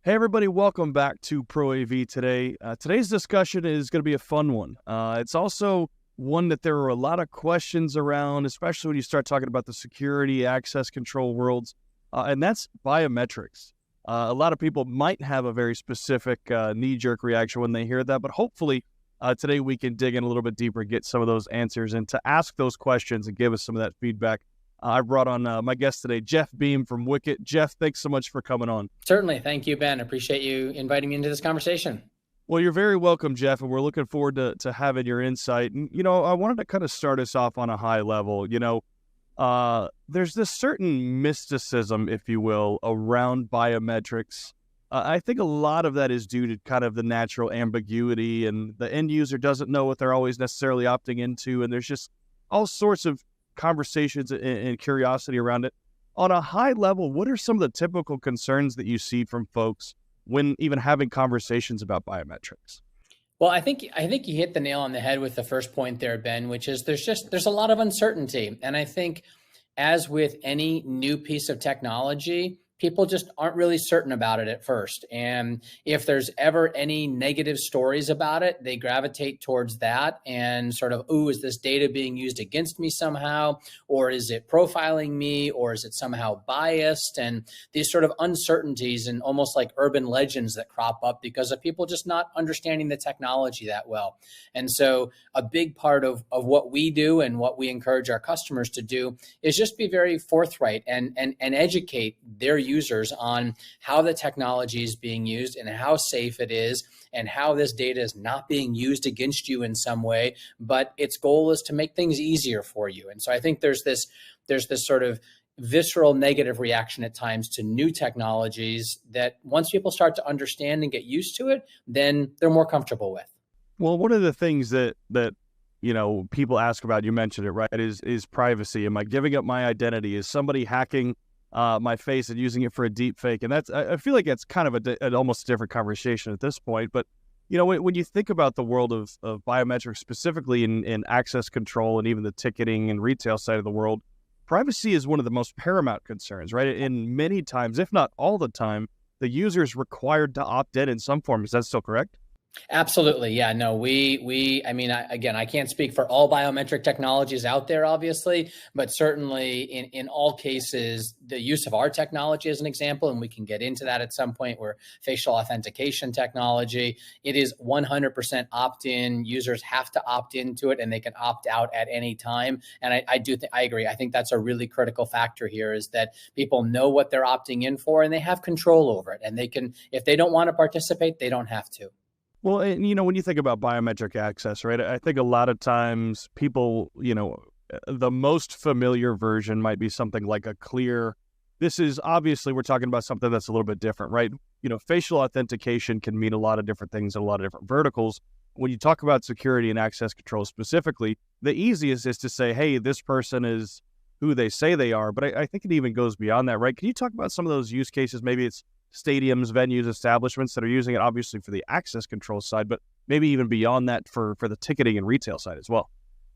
Hey everybody, welcome back to Pro AV today. Today's discussion is going to be a fun one. It's also one that there are a lot of questions around, especially when you start talking about the security, access control worlds, and that's biometrics. A lot of people might have a very specific knee-jerk reaction when they hear that, but hopefully today we can dig in a little bit deeper, get some of those answers, and to ask those questions and give us some of that feedback. I brought on my guest today, Jeff Boehm from Wicket. Jeff, thanks so much for coming on. Certainly. Thank you, Ben. Appreciate you inviting me into this conversation. Well, you're very welcome, Jeff, and we're looking forward to having your insight. And, I wanted to kind of start us off on a high level. There's this certain mysticism, if you will, around biometrics. I think a lot of that is due to kind of the natural ambiguity, and the end user doesn't know what they're always necessarily opting into, and there's just all sorts of conversations and curiosity around it. On a high level, what are some of the typical concerns that you see from folks when even having conversations about biometrics? Well, I think you hit the nail on the head with the first point there, Ben, which is there's a lot of uncertainty. And I think as with any new piece of technology, people just aren't really certain about it at first. And if there's ever any negative stories about it, they gravitate towards that and sort of, ooh, is this data being used against me somehow? Or is it profiling me? Or is it somehow biased? And these sort of uncertainties and almost like urban legends that crop up because of people just not understanding the technology that well. And so a big part of what we do and what we encourage our customers to do is just be very forthright and educate their users on how the technology is being used and how safe it is and how this data is not being used against you in some way, but its goal is to make things easier for you. And so I think there's this sort of visceral negative reaction at times to new technologies that once people start to understand and get used to it, then they're more comfortable with. Well, one of the things that people ask about, you mentioned it, right, is privacy. Am I giving up my identity? Is somebody hacking my face and using it for a deep fake? And I feel like that's kind of an almost different conversation at this point. But, when you think about the world of biometrics, specifically in access control and even the ticketing and retail side of the world, privacy is one of the most paramount concerns, right? And many times, if not all the time, the user is required to opt in some form. Is that still correct? Absolutely. Yeah, no, again, I can't speak for all biometric technologies out there, obviously, but certainly in all cases, the use of our technology as an example, and we can get into that at some point, where facial authentication technology, it is 100% opt-in. Users have to opt into it and they can opt out at any time. And I agree. I think that's a really critical factor here, is that people know what they're opting in for and they have control over it. And they can, if they don't want to participate, they don't have to. Well, and when you think about biometric access, right, I think a lot of times people, the most familiar version might be something like a clear. This is obviously, we're talking about something that's a little bit different, right? Facial authentication can mean a lot of different things in a lot of different verticals. When you talk about security and access control specifically, the easiest is to say, hey, this person is who they say they are. But I think it even goes beyond that, right? Can you talk about some of those use cases? Maybe it's stadiums, venues, establishments that are using it obviously for the access control side, but maybe even beyond that for the ticketing and retail side as well.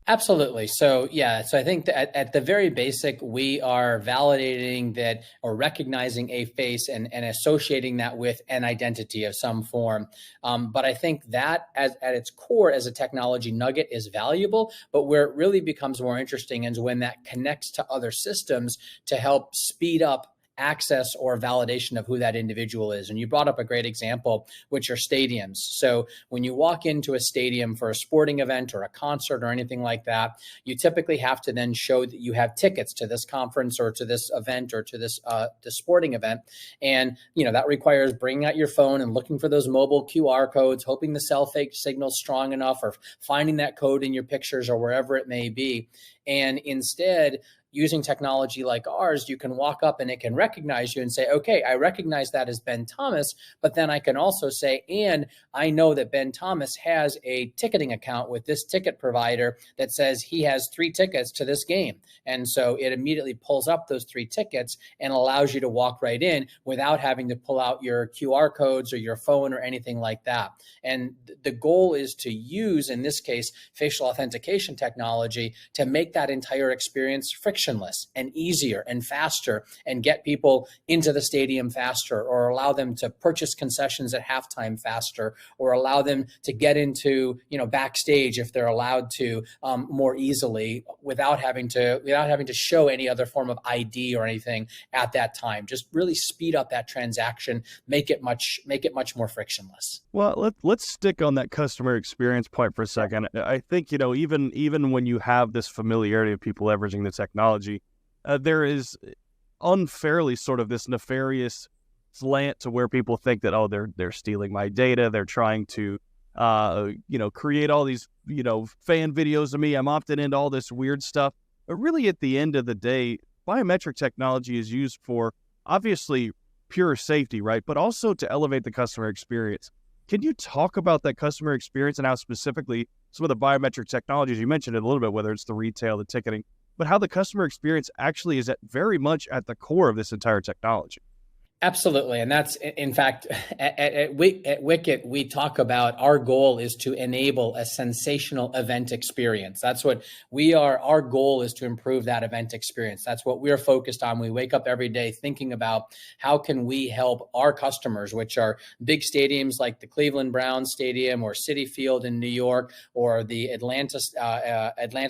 Absolutely. So I think that at the very basic, we are validating that or recognizing a face and associating that with an identity of some form. But I think that at its core as a technology nugget is valuable, but where it really becomes more interesting is when that connects to other systems to help speed up access or validation of who that individual is. And you brought up a great example, which are stadiums. So when you walk into a stadium for a sporting event or a concert or anything like that, you typically have to then show that you have tickets to this conference or to this event or to this sporting event. And, that requires bringing out your phone and looking for those mobile QR codes, hoping the cell fake signal's strong enough, or finding that code in your pictures or wherever it may be. And instead, using technology like ours, you can walk up and it can recognize you and say, okay, I recognize that as Ben Thomas, but then I can also say, and I know that Ben Thomas has a ticketing account with this ticket provider that says he has 3 tickets to this game. And so it immediately pulls up those 3 tickets and allows you to walk right in without having to pull out your QR codes or your phone or anything like that. And the goal is to use, in this case, facial authentication technology to make that entire experience frictionless and easier and faster, and get people into the stadium faster, or allow them to purchase concessions at halftime faster, or allow them to get into, backstage if they're allowed to, more easily, without having to show any other form of ID or anything at that time. Just really speed up that transaction, make it much more frictionless. Well, let's stick on that customer experience point for a second. I think, even when you have this familiarity of people leveraging the technology, there is unfairly sort of this nefarious slant to where people think that, oh, they're stealing my data, they're trying to create all these fan videos of me, I'm opted into all this weird stuff. But really, at the end of the day, biometric technology is used for obviously pure safety, right? But also to elevate the customer experience. Can you talk about that customer experience and how specifically some of the biometric technologies, you mentioned it a little bit, whether it's the retail, the ticketing, but how the customer experience actually is very much at the core of this entire technology? Absolutely. And that's, in fact, at Wicket, we talk about our goal is to enable a sensational event experience. That's what our goal is, to improve that event experience. That's what we're focused on. We wake up every day thinking about how can we help our customers, which are big stadiums like the Cleveland Browns Stadium or Citi Field in New York, or the Atlanta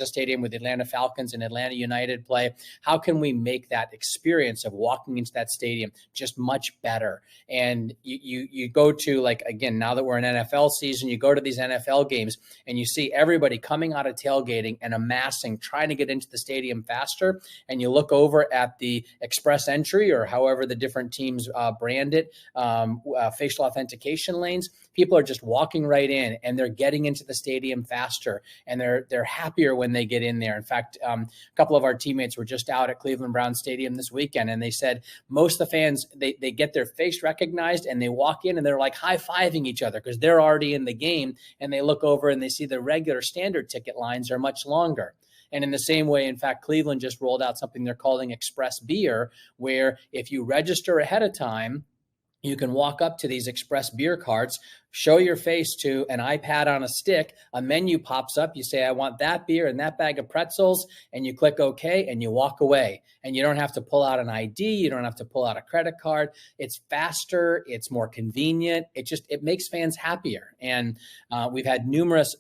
Stadium with the Atlanta Falcons and Atlanta United play. How can we make that experience of walking into that stadium just much better? And you go to, like, again, now that we're in NFL season, you go to these NFL games and you see everybody coming out of tailgating and amassing, trying to get into the stadium faster. And you look over at the express entry, or however the different teams brand it, facial authentication lanes. People are just walking right in, and they're getting into the stadium faster, and they're happier when they get in there. In fact, a couple of our teammates were just out at Cleveland Browns Stadium this weekend, and they said most of the fans, they get their face recognized, and they walk in and they're like high-fiving each other because they're already in the game, and they look over and they see the regular standard ticket lines are much longer. And in the same way, in fact, Cleveland just rolled out something they're calling Express Beer, where if you register ahead of time, you can walk up to these express beer carts, show your face to an iPad on a stick, a menu pops up, you say, I want that beer and that bag of pretzels, and you click OK, and you walk away. And you don't have to pull out an ID, you don't have to pull out a credit card. It's faster, it's more convenient, it makes fans happier. And we've had numerous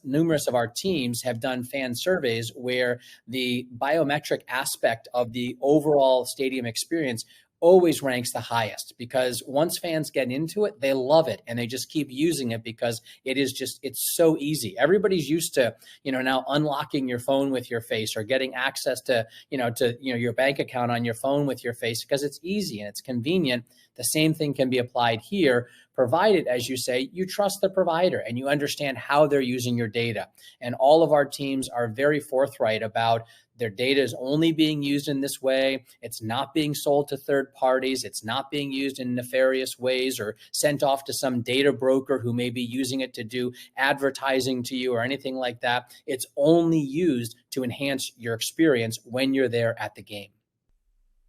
of our teams have done fan surveys where the biometric aspect of the overall stadium experience always ranks the highest, because once fans get into it, they love it, and they just keep using it because it's so easy. Everybody's used to, now unlocking your phone with your face, or getting access to your bank account on your phone with your face, because it's easy and it's convenient. The same thing can be applied here, provided, as you say, you trust the provider and you understand how they're using your data. And all of our teams are very forthright about their data is only being used in this way. It's not being sold to third parties. It's not being used in nefarious ways or sent off to some data broker who may be using it to do advertising to you or anything like that. It's only used to enhance your experience when you're there at the game.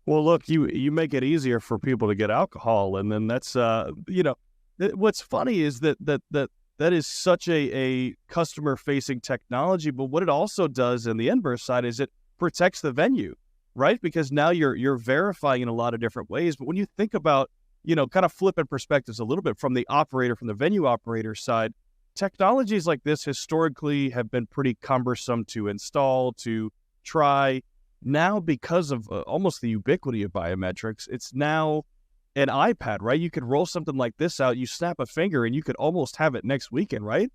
Well, look, you make it easier for people to get alcohol, and then that's what's funny is that is such a customer-facing technology, but what it also does in the inverse side is it protects the venue, right? Because now you're verifying in a lot of different ways. But when you think about, kind of flipping perspectives a little bit from the venue operator side, technologies like this historically have been pretty cumbersome to install, to try. Now, because of almost the ubiquity of biometrics, it's now an iPad, right? You could roll something like this out, you snap a finger, and you could almost have it next weekend, right?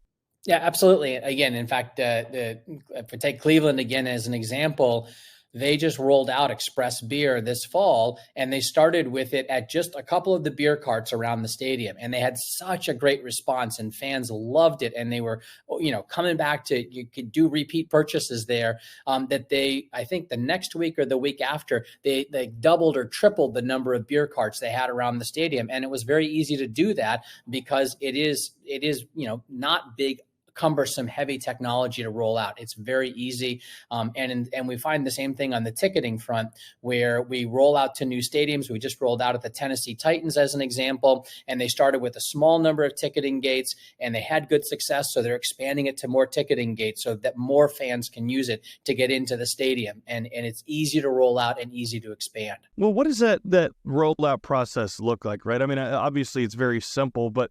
Yeah, absolutely. Again, in fact, if we take Cleveland again as an example, they just rolled out Express Beer this fall, and they started with it at just a couple of the beer carts around the stadium. And they had such a great response, and fans loved it. And they were, coming back you could do repeat purchases there, that I think the next week or the week after, they doubled or tripled the number of beer carts they had around the stadium. And it was very easy to do that because it is not big cumbersome, heavy technology to roll out. It's very easy. And we find the same thing on the ticketing front, where we roll out to new stadiums. We just rolled out at the Tennessee Titans as an example, and they started with a small number of ticketing gates, and they had good success. So they're expanding it to more ticketing gates so that more fans can use it to get into the stadium. And it's easy to roll out and easy to expand. Well, what does that rollout process look like, right? I mean, obviously it's very simple, but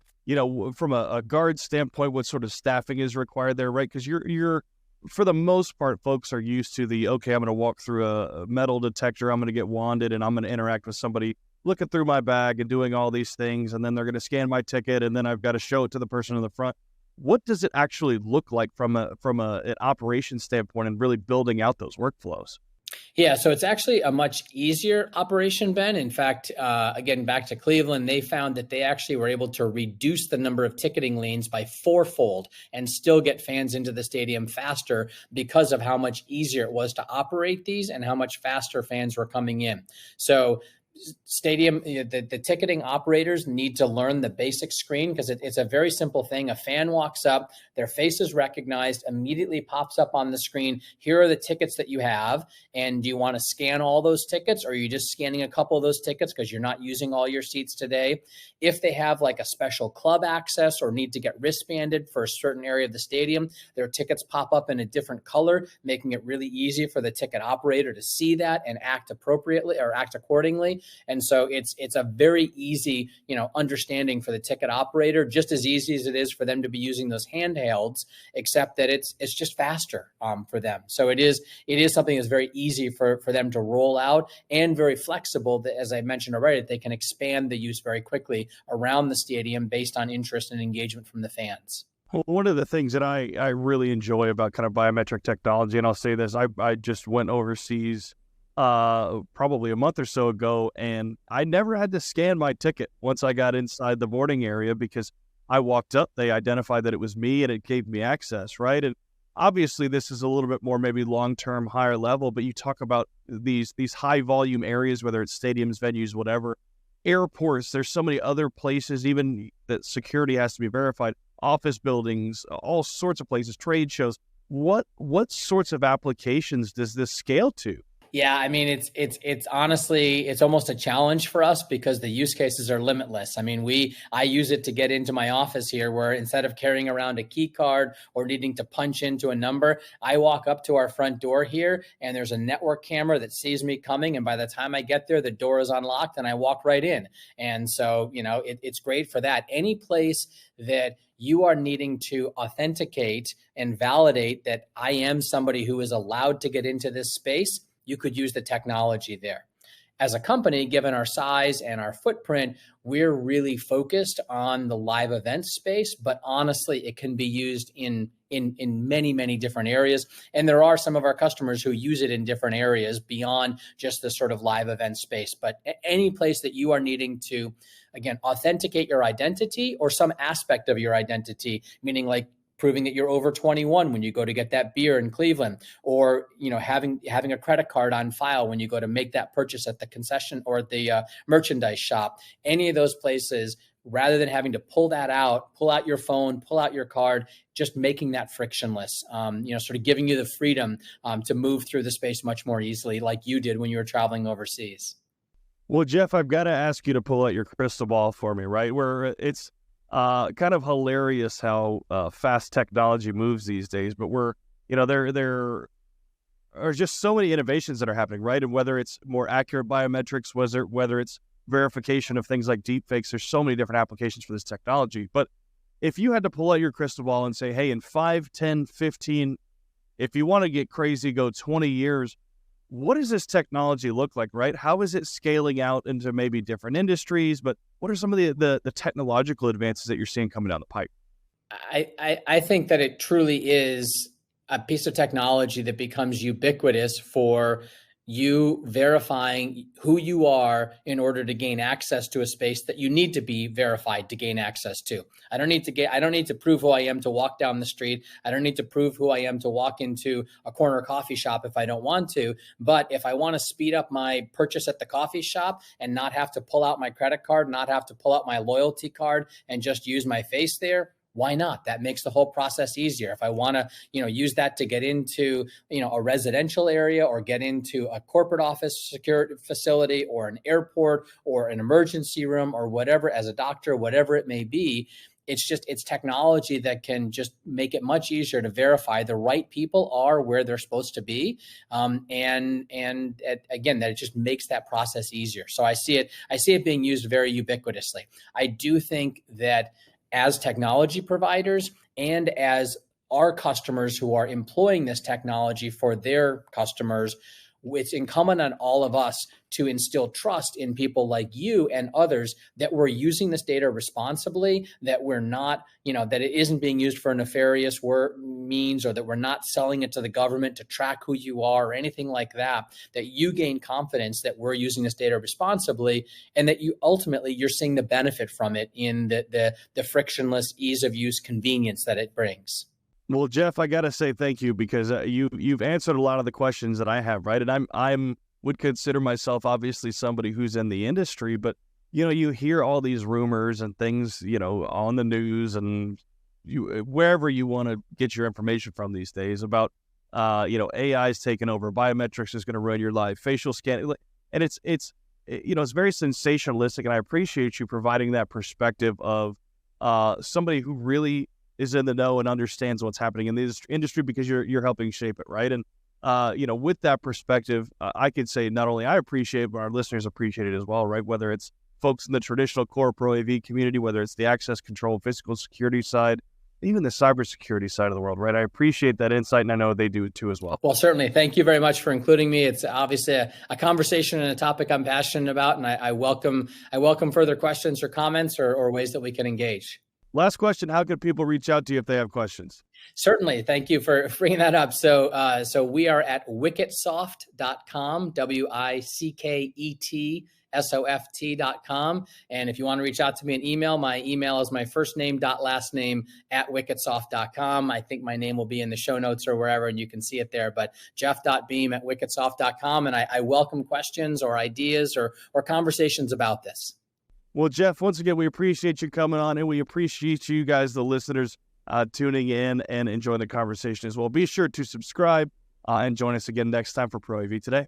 from a guard standpoint, what sort of staffing is required there, right? Because you're for the most part, folks are used to okay, I'm going to walk through a metal detector, I'm going to get wanded, and I'm going to interact with somebody looking through my bag and doing all these things, and then they're going to scan my ticket, and then I've got to show it to the person in the front. What does it actually look like from an operations standpoint and really building out those workflows? Yeah, so it's actually a much easier operation, Ben. In fact, again, back to Cleveland, they found that they actually were able to reduce the number of ticketing lanes by 4-fold and still get fans into the stadium faster because of how much easier it was to operate these and how much faster fans were coming in. So the ticketing operators need to learn the basic screen, because it's a very simple thing. A fan walks up, their face is recognized, immediately pops up on the screen. Here are the tickets that you have. And do you want to scan all those tickets, or are you just scanning a couple of those tickets because you're not using all your seats today? If they have like a special club access or need to get wristbanded for a certain area of the stadium, their tickets pop up in a different color, making it really easy for the ticket operator to see that and act appropriately or act accordingly. And so it's a very easy, understanding for the ticket operator, just as easy as it is for them to be using those handhelds, except that it's just faster for them. So it is something that's very easy for them to roll out, and very flexible, that, as I mentioned already, they can expand the use very quickly around the stadium based on interest and engagement from the fans. Well, one of the things that I really enjoy about kind of biometric technology, and I'll say this, I just went overseas probably a month or so ago, and I never had to scan my ticket once I got inside the boarding area, because I walked up, they identified that it was me, and it gave me access, right? And obviously this is a little bit more maybe long-term, higher level, but you talk about these high volume areas, whether it's stadiums, venues, whatever, airports, there's so many other places even that security has to be verified, office buildings, all sorts of places, trade shows. What sorts of applications does this scale to? Yeah, I mean, it's honestly, it's almost a challenge for us because the use cases are limitless. I mean, I use it to get into my office here, where instead of carrying around a key card or needing to punch into a number, I walk up to our front door here, and there's a network camera that sees me coming. And by the time I get there, the door is unlocked and I walk right in. And so, it's great for that. Any place that you are needing to authenticate and validate that I am somebody who is allowed to get into this space, you could use the technology there. As a company, given our size and our footprint, we're really focused on the live event space, but honestly, it can be used in many, many different areas. And there are some of our customers who use it in different areas beyond just the sort of live event space. But any place that you are needing to, again, authenticate your identity or some aspect of your identity, meaning like proving that you're over 21 when you go to get that beer in Cleveland, or having a credit card on file when you go to make that purchase at the concession or the merchandise shop. Any of those places, rather than having to pull out your phone, pull out your card, just making that frictionless, sort of giving you the freedom to move through the space much more easily, like you did when you were traveling overseas. Well, Jeff, I've got to ask you to pull out your crystal ball for me, right? Where it's kind of hilarious how fast technology moves these days, but there are just so many innovations that are happening, right? And whether it's more accurate biometrics, whether it's verification of things like deepfakes, there's so many different applications for this technology. But if you had to pull out your crystal ball and say, hey, in 5, 10, 15, if you want to get crazy, go 20 years, what does this technology look like, right? How is it scaling out into maybe different industries? But what are some of the technological advances that you're seeing coming down the pipe? I think that it truly is a piece of technology that becomes ubiquitous for you verifying who you are in order to gain access to a space that you need to be verified to gain access to. I don't need to prove who I am to walk down the street. I don't need to prove who I am to walk into a corner coffee shop if I don't want to. But if I want to speed up my purchase at the coffee shop and not have to pull out my credit card, not have to pull out my loyalty card and just use my face there, Why not? That makes the whole process easier. If I want to, use that to get into, a residential area or get into a corporate office security facility or an airport or an emergency room or whatever, as a doctor, whatever it may be, it's technology that can just make it much easier to verify the right people are where they're supposed to be, and again, that it just makes that process easier. So I see it being used very ubiquitously. I do think that as technology providers and as our customers who are employing this technology for their customers, it's incumbent on all of us to instill trust in people like you and others that we're using this data responsibly, that we're not, that it isn't being used for nefarious means, or that we're not selling it to the government to track who you are or anything like that, that you gain confidence that we're using this data responsibly, and that you're seeing the benefit from it in the frictionless ease of use convenience that it brings. Well, Jeff, I got to say thank you, because you've answered a lot of the questions that I have, right? And I'm would consider myself obviously somebody who's in the industry, but you hear all these rumors and things, on the news and wherever you want to get your information from these days about AI's taking over, biometrics is going to ruin your life, facial scanning, and it's very sensationalistic, and I appreciate you providing that perspective of somebody who really is in the know and understands what's happening in the industry, because you're helping shape it, right? And with that perspective, I could say not only I appreciate it, but our listeners appreciate it as well, right? Whether it's folks in the traditional core Pro AV community, whether it's the access control, physical security side, even the cybersecurity side of the world, right? I appreciate that insight, and I know they do it too as well. Well, certainly. Thank you very much for including me. It's obviously a conversation and a topic I'm passionate about, and I welcome further questions or comments or ways that we can engage. Last question, how can people reach out to you if they have questions? Certainly. Thank you for bringing that up. So we are at wicketsoft.com, WICKETSOFT.com. And if you want to reach out to me an email, my email is my first name last name @wicketsoft.com. I think my name will be in the show notes or wherever, and you can see it there. But jeff.boehm@wicketsoft.com. And I welcome questions or ideas or conversations about this. Well, Jeff, once again, we appreciate you coming on, and we appreciate you guys, the listeners, tuning in and enjoying the conversation as well. Be sure to subscribe and join us again next time for Pro AV Today.